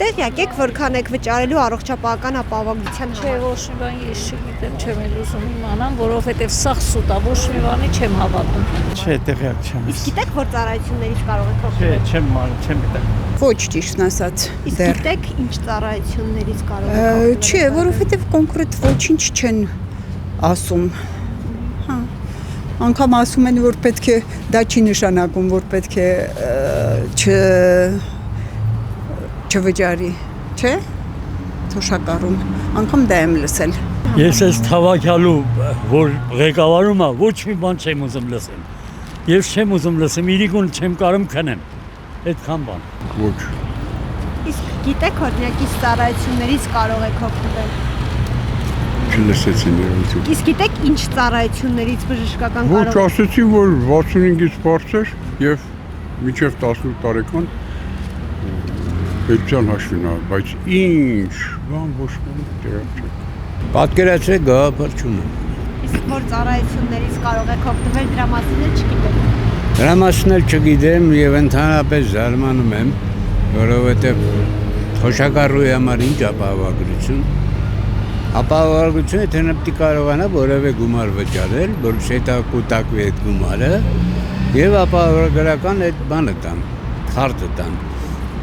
Տեղյակ եք, որքան եք վճարելու առողջապահական ապահովության Չէ, ոչ մի բան ես չգիտեմ, չեմ էլ ուզում իմանամ, որովհետև սաղ սուտ է, ոչ մի բանի չեմ հավատում։ Չէ, տեղյակ չեմ։ Իսկ գիտեք, որ ծառայություններից կարող եք Չէ, օգտվել։ չեմ գիտեմ։ Ոչ ճիշտն ասած։ Իսկ գիտեք, ինչ ծառայություններից կարող եք օգտվել։ Չէ, որովհետև կոնկրետ ոչինչ չեն ասում։ Հա։ Անկամ ասում են, որ պետք է դա չի նշանակում, որ պետք է չվճարի, չէ՞։ Թոշակառում։ Անկամ դա եմ լսել։ Ես այս թավակյալու, որ ղեկավարում է, ոչ մի բան չեմ ուզում լսեմ։ Ես չեմ ուզում լսեմ, իրիկուն չեմ կարում քնեմ։ Այդքան բան։ Ոչ։ Իսկ գիտեք, օրինակ, իսկ ծառայություններից կարող եք օգտվել։ Չլսեցի ներողություն։ Իսկ գիտեք, ինչ ծառայություններից բժշկական Ոչ, կարող եք։ ասեցի, որ 65-ից բարձր եւ մինչեւ 18 տարեկան պետության հաշվին է, բայց ինչ բան ոչ մի տեղակ չէ։ Պատկերացրեք գաղափար չունեմ։ Իսկ որ ծառայություններից կարող եք օգտվել, դրա մասին էլ չգիտեք։ Դրա մասին էլ չգիտեմ եւ ընդհանրապես զարմանում եմ, որովհետեւ թոշակառուի համար ինչ ապահովագրություն։ Ապահովագրությունը թե նա կարողանա որևէ գումար վճարել, որպես հետո կուտակվի այդ գումարը եւ ապահովագրական այդ բանը տան, քարտը տան։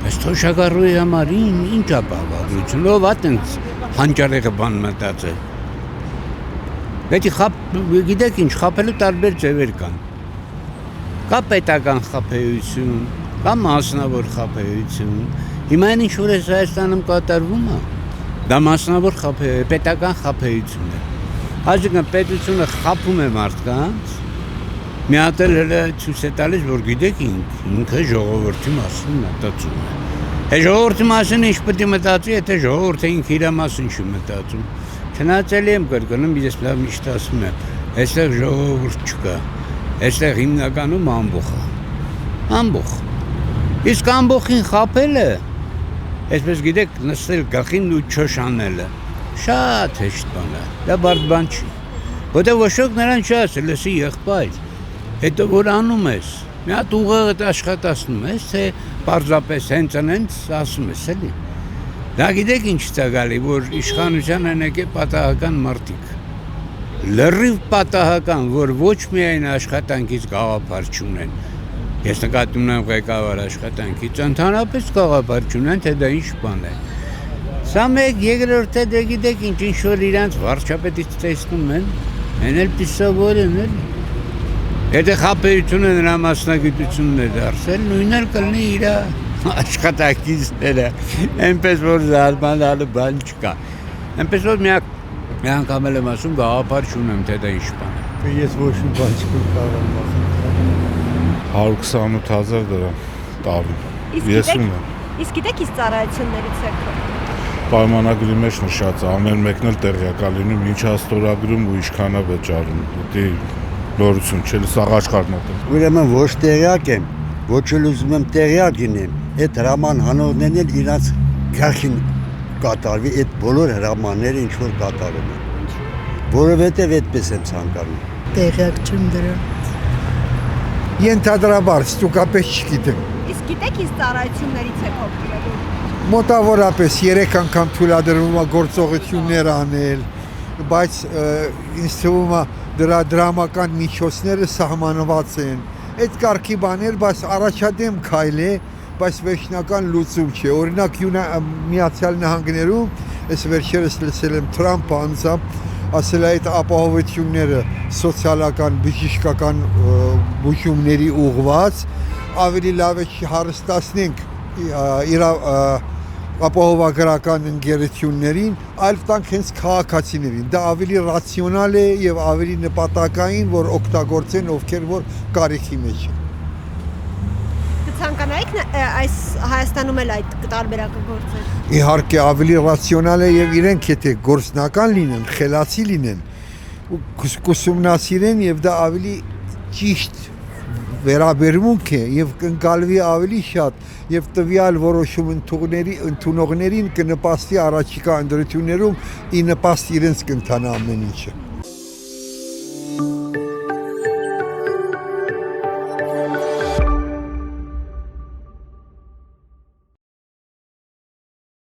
Բայց թոշակառուի համար ինչ ապահովագրություն, ով է տենց հանճարեղը բան մտածել։ Պետք է գիտեք ինչ, խաբելու տարբեր ձևեր կան։ Կա պետական խաբեություն, կա մասնավոր խաբեություն։ Հիմա ինչ որ է Հայաստանում կատարվում է, դա մասնավոր պետական խաբեություն է։ Այսինքն պետությունը խաբում է մարդկանց, մի հատ էլ ցույց է տալիս, որ գիտեք ինքը ժողովրդի մասին մտածում է։ Է ժողովրդի մասին ինչ պետք է մտածի, եթե ժողովուրդը ինքը իր մասին չի մտածում։ Չնայած եմ կրկնում, ես միշտ ասում եմ, այստեղ ժողովուրդ չկա, այստեղ հիմնականում ամբոխ է։ Ամբոխ։ Իսկ ամբոխին խաբելը, այսպես գիտեք, նստել գլխին ու չոշանելը, շատ հեշտ բան է, դա բարդ բան չի։ Որտեղ ոչ ոք նրան չի ասել, լսի եղբայր, հետո որ անում ես, մի հատ ուղեղդ աշխատացնում ես, թե պարզապես հենց ասում ես, էլի։ Դա գիտեք ինչ է գալի, որ իշխանության են եկել պատահական մարդիկ։ Լրիվ պատահական, որ ոչ միայն աշխատանքից գաղափար չունեն։ Ես նկատում եմ ղեկավար աշխատանքից, ընդհանրապես գաղափար չունեն, թե դա ինչ բան է։ Սա մեկ, երկրորդը դե գիտեք ինչ որ իրանց վարչապետից տեսնում են, են էլ պիսավոր են էլ։ Եթե խաբեությունը նրա մասնագիտությունն է դարձել, նույնն էլ կլինի իր աշխատակիցները, այնպես որ զարմանալու բան չկա։ Այնպես որ մի անգամ եմ ասում, գաղափար չունեմ, թե դա ինչ բան է։ Ես ոչ մի բան չկարողam ասել։ 128,000 դրամ տարի։ Ես ունեմ։ Իսկ գիտեք, իսկ ծառայություններից եք Պայմանագրի մեջ նշած է, ամեն մեկն էլ տեղյակ է լինում, ինչ է ստորագրում ու ինչքան է վճարում։ Դա նորություն չէ, սա աշխարհն է։ Ուրեմն ոչ տեղյակ եմ, ոչ էլ ուզում եմ տեղյակ լինեմ։ Այդ հրաման հանողներն էլ իրաց գլխին կատարվի այդ բոլոր հրամանները ինչ որ կատարում են։ Որովհետև այդպես եմ ցանկանում։ Տեղյակ չեմ դրա։ Ենթադրաբար ստուկապես չգիտեմ։ Իսկ գիտեք, իսկ ծառայություններից եք օգտվել։ Մոտավորապես 3 անգամ թույլատրվում է գործողություններ անել, բայց ինձ թվում է դրա դրամական միջոցները սահմանված են։ Այդ կարգի բաներ, բայց առաջադեմ քայլ է, բայց վերջնական լուծում չէ։ Օրինակ Միացյալ Նահանգներում, այս վերջերս լսել եմ Թրամփը անձամբ ասել է այդ ապահովությունները սոցիալական, բժշկական բուժումների ուղղված ավելի լավ է հարստացնենք իր ապահովագրական ընկերություններին, այլ տանք հենց քաղաքացիներին։ Դա ավելի ռացիոնալ է եւ ավելի նպատակային, որ օգտագործեն ովքեր որ կարիքի մեջ են։ Կցանկանայիք այս Հայաստանում էլ այդ տարբերակը գործել։ Իհարկե ավելի ռացիոնալ է եւ իրենք եթե գործնական լինեն, խելացի լինեն, կուսումնասիրեն եւ դա ավելի ճիշտ վերաբերմունք է եւ կընկալվի ավելի շատ եւ տվյալ որոշում ընդունողներին կնպաստի առաջիկա ընտրություններում ի նպաստ իրենց կընթանա ամեն ինչը։